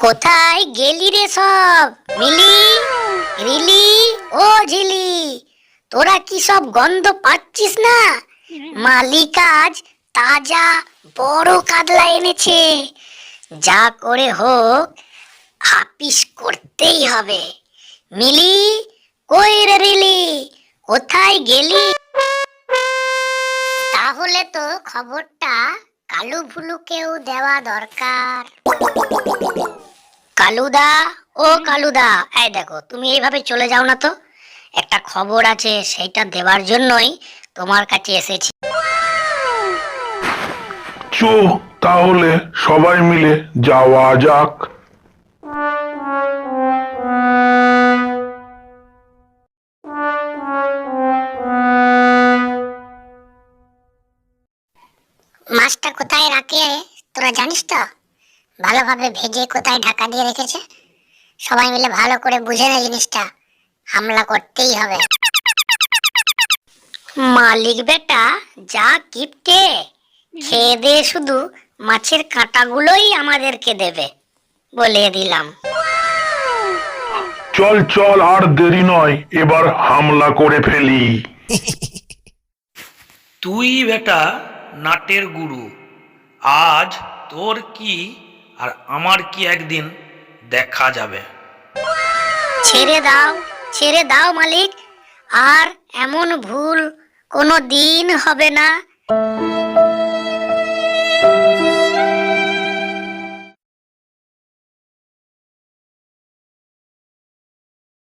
কোথায় গেলি রে সব? মিলি, রিলি, ও ঝিলি, তোরা কি সব গন্ধ পাচ্ছিস না? মালিক আজ তাজা বড় কাতলা এনেছে। যা করে হোক হাপিস করতেই হবে। মিলি, কই রে রিলি, কোথায় গেলি? তাহলে তো খবরটা কালু ভুলুকেও দেওয়া দরকার। কালুদা, ও কালুদা, এই দেখো তুমি এইভাবে চলে যাও না তো। একটা খবর আছে, সেইটা দেওয়ার জন্যই তোমার কাছে এসেছি। চো, তাহলে সবাই মিলে যাওয়া যাক। মাছটা কোথায় রাখে তোরা জানিস তো? ভালোভাবে ভেজে কোথায় ঢাকা দিয়ে রেখেছে? সবাই মিলে ভালো করে বুঝে নে জিনিসটা, হামলা করতেই হবে। মালিক বেটা যা কিপটে, খেয়ে দিয়ে শুধু মাছের কাঁটাগুলোই আমাদেরকে দেবে, বলে দিলাম। চল চল, আর দেরি নয়, এবার হামলা করে ফেলি। তুই বেটা নাটের গুরু, আজ তোর কি আর আমার কি একদিন দেখা যাবে। ছেড়ে দাও, ছেড়ে দাও মালিক, আর এমন ভুল কোনো দিন হবে না।